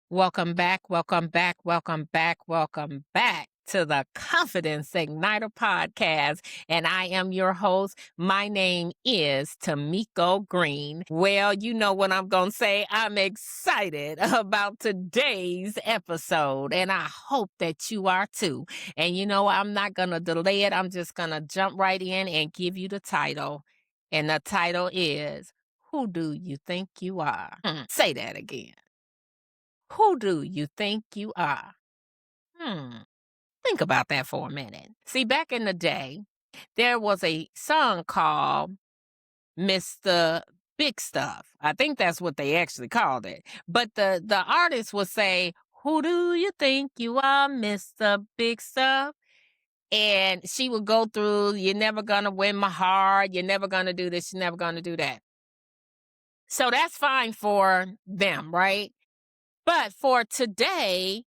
Welcome back, welcome back, welcome back, welcome back to the Confidence Igniter podcast. And I am your host. My name is Tamiko Green. Well, you know what I'm going to say. I'm excited about today's episode, and I hope that you are too. And you know, I'm not going to delay it. I'm just going to jump right in and give you the title. And the title is, Who Do You Think You Are? Say that again. Who do you think you are? Hmm. Think about that for a minute. See, back in the day, there was a song called Mr. Big Stuff. I think that's what they actually called it. But the artist would say, Who do you think you are, Mr. Big Stuff? And she would go through, You're never gonna win my heart, you're never gonna do this, you're never gonna do that. So that's fine for them, right? But for today,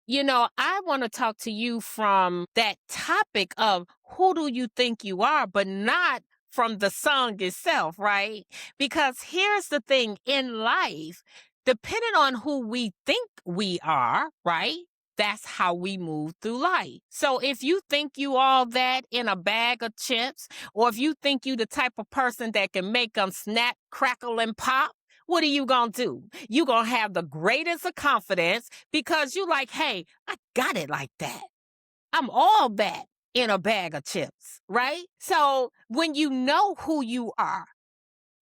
I want to talk to you from that topic of who do you think you are, but not from the song itself, right? Because here's the thing in life, depending on who we think we are, right? That's how we move through life. So if you think you all that in a bag of chips, or if you think you the type of person that can make them snap, crackle, and pop, what are you going to do? You going to have the greatest of confidence because you like, hey, I got it like that. I'm all that in a bag of chips, right? So when you know who you are,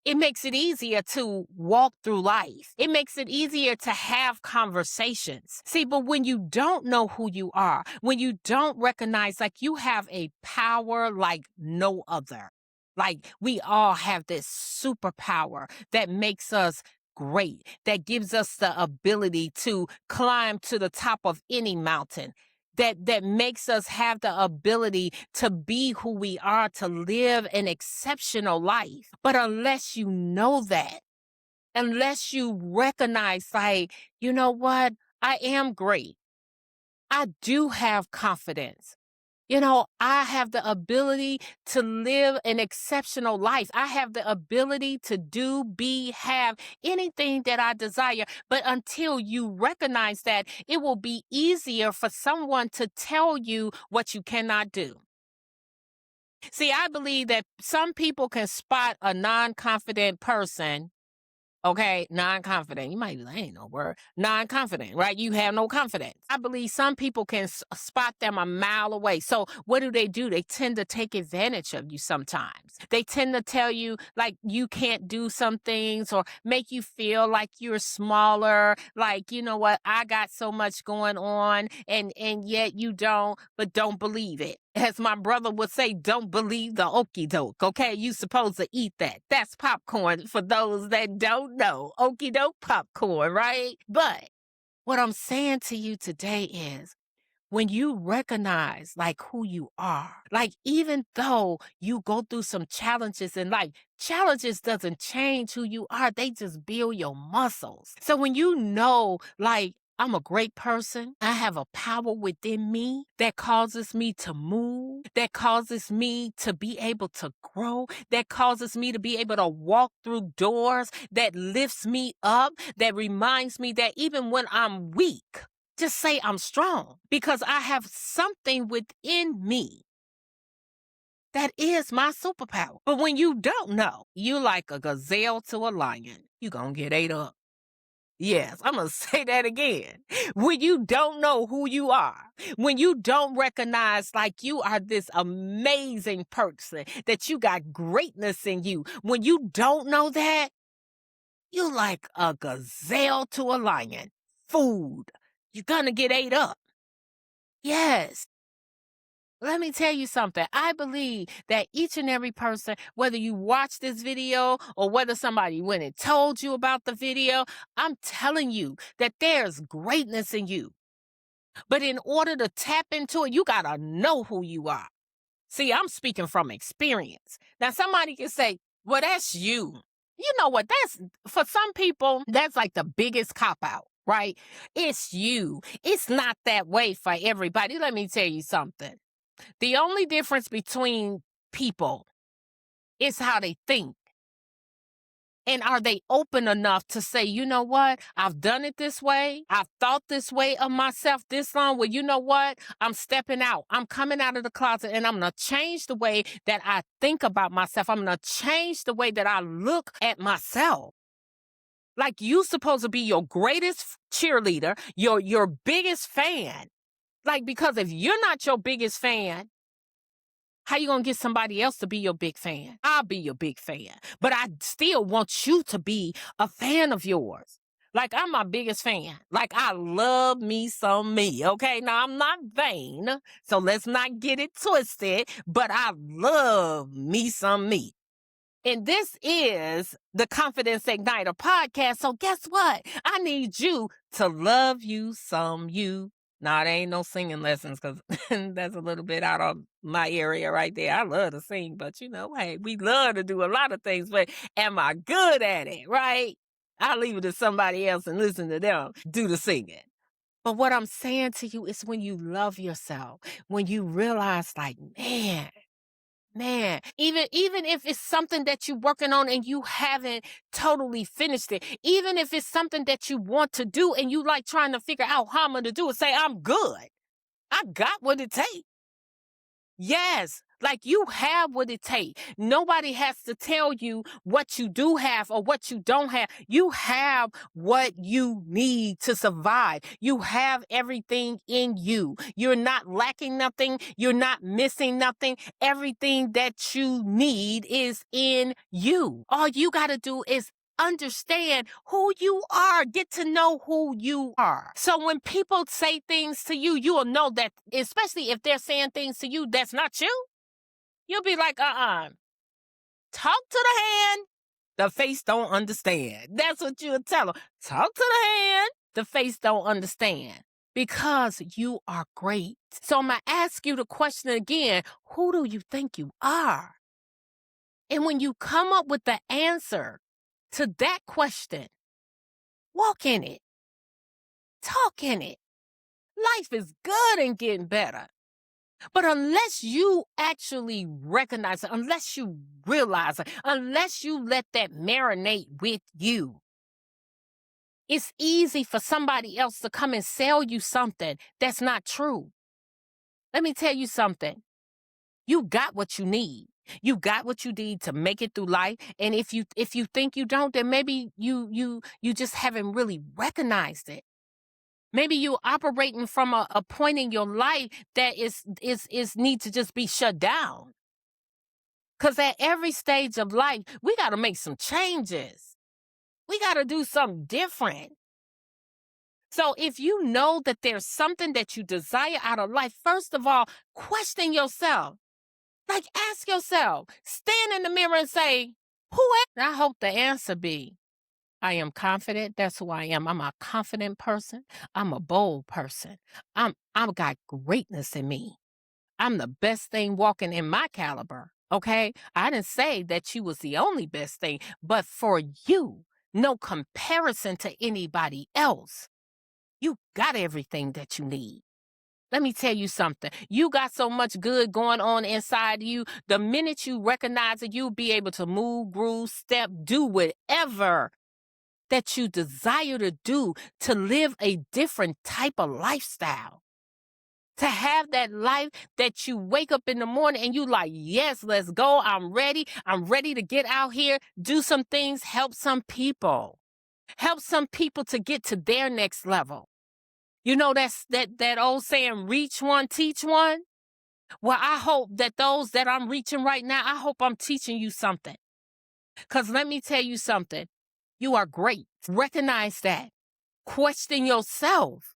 it makes it easier to walk through life. It makes it easier to have conversations. See, but when you don't know who you are, when you don't recognize like you have a power like no other, like we all have this superpower that makes us great, that gives us the ability to climb to the top of any mountain, that makes us have the ability to be who we are, to live an exceptional life. But unless you know that, unless you recognize, like, you know what, I am great. I do have confidence. I have the ability to live an exceptional life. I have the ability to do, be, have anything that I desire. But until you recognize that, it will be easier for someone to tell you what you cannot do. See, I believe that some people can spot a non confident person. Okay, non-confident. You might be like, ain't no word. Non-confident, right? You have no confidence. I believe some people can spot them a mile away. So what do? They tend to take advantage of you sometimes. They tend to tell you like you can't do some things or make you feel like you're smaller. Like, you know what? I got so much going on and yet you don't, but don't believe it. As my brother would say, don't believe the okey doke. Okay, you supposed to eat that. That's popcorn for those that don't know. Okey doke popcorn, right? But what I'm saying to you today is when you recognize like who you are, like even though you go through some challenges in life, challenges doesn't change who you are. They just build your muscles. So when you know like I'm a great person. I have a power within me that causes me to move, that causes me to be able to grow, that causes me to be able to walk through doors, that lifts me up, that reminds me that even when I'm weak, just say I'm strong because I have something within me that is my superpower. But when you don't know, you like a gazelle to a lion. You gonna get ate up. Yes, I'm gonna say that again. When you don't know who you are, when you don't recognize like you are this amazing person, that you got greatness in you, when you don't know that, you like a gazelle to a lion. Food. You're gonna get ate up. Yes. Let me tell you something. I believe that each and every person, whether you watch this video or whether somebody went and told you about the video, I'm telling you that there's greatness in you. But in order to tap into it, you got to know who you are. See, I'm speaking from experience. Now, somebody can say, well, that's you. You know what? That's for some people, that's like the biggest cop out, right? It's you. It's not that way for everybody. Let me tell you something. The only difference between people is how they think. And are they open enough to say, you know what? I've done it this way. I've thought this way of myself this long. Well, you know what? I'm stepping out. I'm coming out of the closet and I'm going to change the way that I think about myself. I'm going to change the way that I look at myself. Like you supposed to be your greatest cheerleader, your biggest fan. Like, because if you're not your biggest fan, how you gonna get somebody else to be your big fan? I'll be your big fan, but I still want you to be a fan of yours. Like, I'm my biggest fan. Like, I love me some me, okay? Now, I'm not vain, so let's not get it twisted, but I love me some me. And this is the Confidence Igniter podcast. So guess what? I need you to love you some you. Nah, there ain't no singing lessons because that's a little bit out of my area right there. I love to sing, but hey, we love to do a lot of things, but am I good at it, right? I'll leave it to somebody else and listen to them do the singing. But what I'm saying to you is when you love yourself, when you realize like, man, even if it's something that you're working on and you haven't totally finished it, even if it's something that you want to do and you like trying to figure out how I'm going to do it, say, I'm good. I got what it takes. Yes, like you have what it takes. Nobody has to tell you what you do have or what you don't have. You have what you need to survive. You have everything in you. You're not lacking nothing. You're not missing nothing. Everything that you need is in you. All you got to do is understand who you are, get to know who you are. So when people say things to you, you will know that, especially if they're saying things to you that's not you, you'll be like, talk to the hand, the face don't understand. That's what you'll tell them. Talk to the hand, the face don't understand. Because you are great. So I'm going to ask you the question again, who do you think you are? And when you come up with the answer to that question, walk in it. Talk in it. Life is good and getting better. But unless you actually recognize it, unless you realize it, unless you let that marinate with you, it's easy for somebody else to come and sell you something that's not true. Let me tell you something. You got what you need. You got what you need to make it through life. And if you think you don't, then maybe you just haven't really recognized it. Maybe you operating from a point in your life that is need to just be shut down. Because at every stage of life, we got to make some changes. We got to do something different. So if you know that there's something that you desire out of life, first of all, question yourself. Like, ask yourself, stand in the mirror and say, who am I? I hope the answer be, I am confident. That's who I am. I'm a confident person. I'm a bold person. I've got greatness in me. I'm the best thing walking in my caliber. Okay? I didn't say that you was the only best thing, but for you, no comparison to anybody else. You got everything that you need. Let me tell you something. You got so much good going on inside you. The minute you recognize it, you'll be able to move, groove, step, do whatever that you desire to do to live a different type of lifestyle. To have that life that you wake up in the morning and you like, yes, let's go. I'm ready. I'm ready to get out here, do some things, help some people. Help some people to get to their next level. You know, that's that old saying, reach one, teach one. Well, I hope that those that I'm reaching right now, I hope I'm teaching you something. Because let me tell you something. You are great. Recognize that. Question yourself.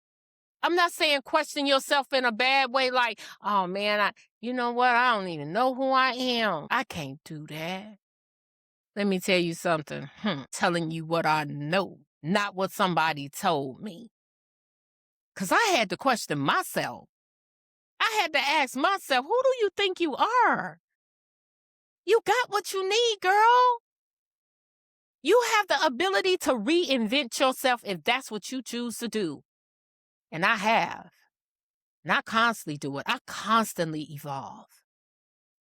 I'm not saying question yourself in a bad way like, oh man, you know what? I don't even know who I am. I can't do that. Let me tell you something. Telling you what I know, not what somebody told me. Because I had to question myself. I had to ask myself, who do you think you are? You got what you need, girl. You have the ability to reinvent yourself if that's what you choose to do. And I have. And I constantly do it. I constantly evolve.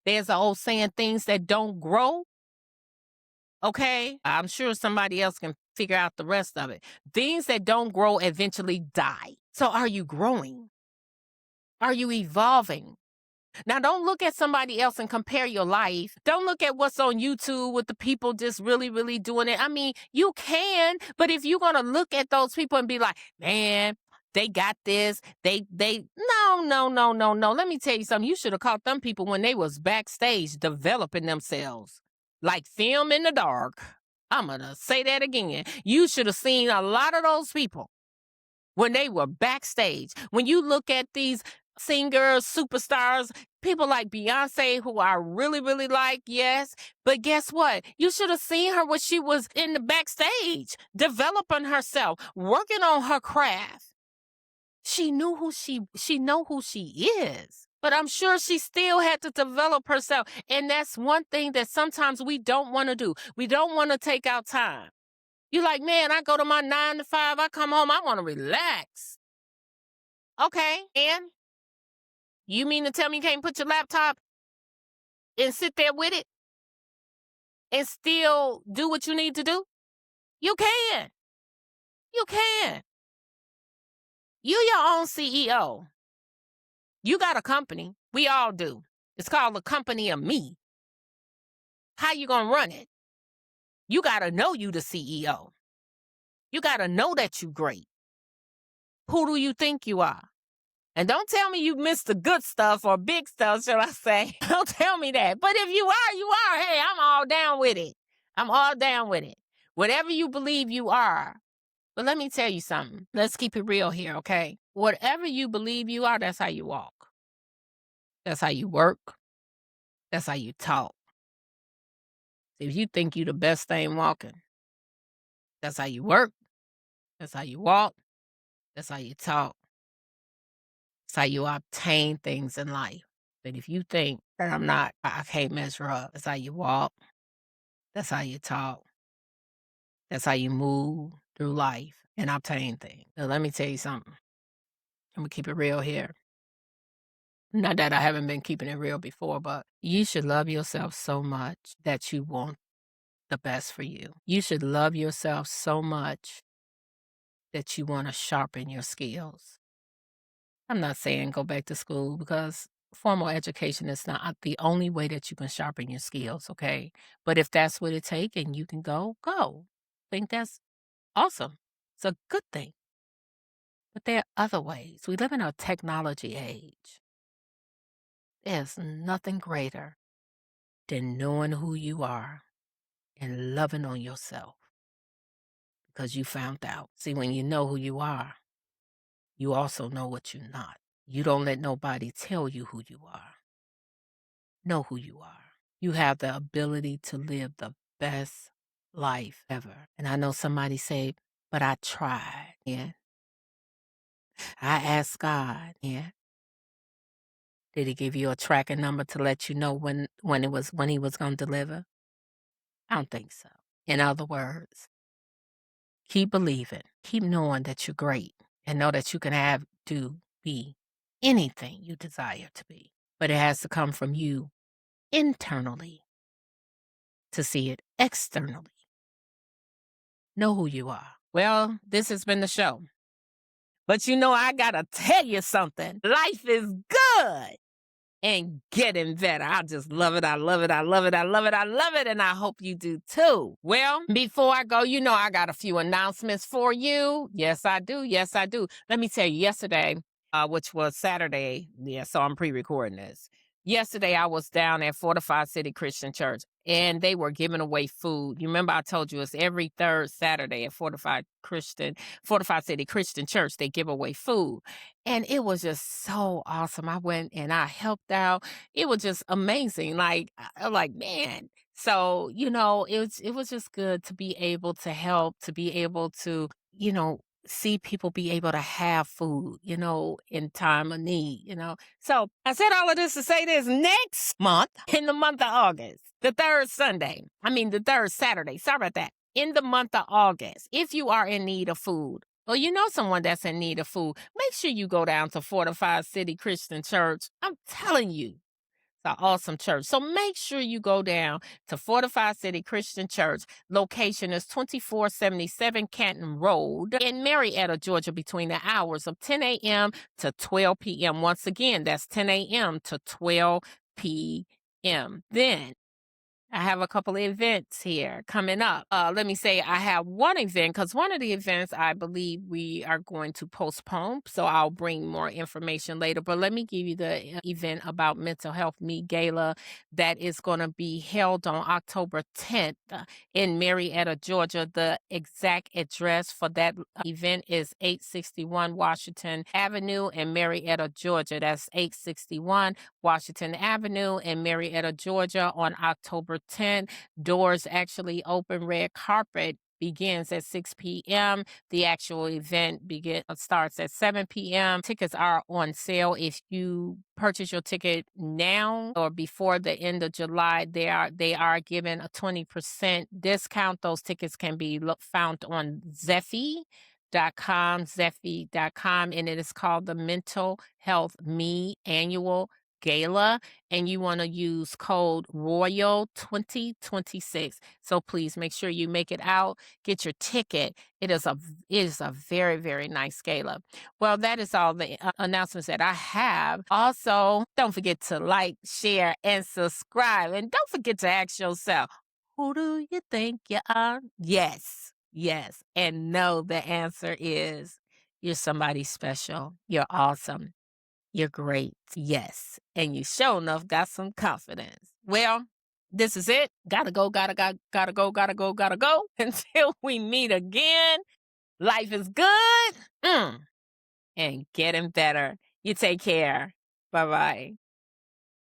There's an old saying, things that don't grow Okay? I'm sure somebody else can figure out the rest of it. Things that don't grow eventually die. So are you growing? Are you evolving? Now, don't look at somebody else and compare your life. Don't look at what's on YouTube with the people just really, really doing it. I mean, you can, but if you're going to look at those people and be like, man, they got this, no. Let me tell you something. You should have caught them people when they was backstage developing themselves, like film in the dark. I'm going to say that again. You should have seen a lot of those people when they were backstage. When you look at these singers, superstars, people like Beyonce, who I really, really like, yes. But guess what? You should have seen her when she was in the backstage, developing herself, working on her craft. She knew she know who she is. But I'm sure she still had to develop herself. And that's one thing that sometimes we don't want to do. We don't want to take our time. You're like, man, I go to my 9 to 5, I come home, I want to relax. Okay, and you mean to tell me you can't put your laptop and sit there with it and still do what you need to do? You can. You can. You your own CEO. You got a company. We all do. It's called the company of me. How you gonna run it? You gotta know you the CEO. You gotta know that you great. Who do you think you are? And don't tell me you missed the good stuff or big stuff, shall I say. Don't tell me that. But if you are, you are. Hey, I'm all down with it. I'm all down with it. Whatever you believe you are. But let me tell you something. Let's keep it real here, okay? Whatever you believe you are, that's how you walk. That's how you work. That's how you talk. If you think you the best thing walking, that's how you work. That's how you walk. That's how you talk. That's how you obtain things in life. But if you think that I can't measure up, that's how you walk. That's how you talk. That's how you move through life and obtain things. Now, let me tell you something. I'm going to keep it real here. Not that I haven't been keeping it real before, but you should love yourself so much that you want the best for you. You should love yourself so much that you want to sharpen your skills. I'm not saying go back to school because formal education is not the only way that you can sharpen your skills, okay? But if that's what it takes and you can go, go. I think that's awesome. It's a good thing. But there are other ways. We live in a technology age. There's nothing greater than knowing who you are and loving on yourself because you found out. See, when you know who you are, you also know what you're not. You don't let nobody tell you who you are. Know who you are. You have the ability to live the best life ever. And I know somebody say, but I tried. Yeah. I asked God. Yeah. Did he give you a tracking number to let you know when he was going to deliver? I don't think so. In other words, keep believing, keep knowing that you're great, and know that you can be anything you desire to be. But it has to come from you internally to see it externally. Know who you are. Well, this has been the show. But I gotta tell you something. Life is good and getting better. I just love it. I love it. I love it. I love it. I love it. And I hope you do too. Well, before I go, I got a few announcements for you. Yes, I do. Yes, I do. Let me tell you, yesterday, which was Saturday. Yeah, so I'm pre-recording this. Yesterday, I was down at Fortified City Christian Church and they were giving away food. You remember I told you it's every third Saturday at Fortified City Christian Church. They give away food. And it was just so awesome. I went and I helped out. It was just amazing. Like, man. So, it was just good to be able to help, to be able to, see people be able to have food, in time of need. So I said all of this to say this next month, in the month of August, the third Saturday, sorry about that, in the month of August, if you are in need of food, or you know someone that's in need of food, make sure you go down to Fortified City Christian Church. I'm telling you, It's an awesome church. So make sure you go down to Fortified City Christian Church. Location is 2477 Canton Road in Marietta, Georgia, between the hours of 10 a.m. to 12 p.m. Once again, that's 10 a.m. to 12 p.m. Then I have a couple of events here coming up. Let me say I have one event because one of the events I believe we are going to postpone. So I'll bring more information later. But let me give you the event about Mental Health Meet Gala that is going to be held on October 10th in Marietta, Georgia. The exact address for that event is 861 Washington Avenue in Marietta, Georgia. That's 861 Washington Avenue in Marietta, Georgia on October 10th. Doors actually open. Red carpet begins at 6 p.m. The actual event starts at 7 p.m. Tickets are on sale. If you purchase your ticket now or before the end of July, they are given a 20% discount. Those tickets can be found on Zeffy.com, and it is called the Mental Health Me Annual Gala, and you want to use code Royal 2026. So please make sure you make it out, get your ticket. It is a very, very nice gala. Well, that is all the announcements that I have. Also, don't forget to like, share, and subscribe. And don't forget to ask yourself, who do you think you are? Yes, yes. And no, the answer is you're somebody special. You're awesome. You're great. Yes. And you sure enough got some confidence. Well, this is it. Gotta go. Until we meet again. Life is good. And getting better. You take care. Bye-bye.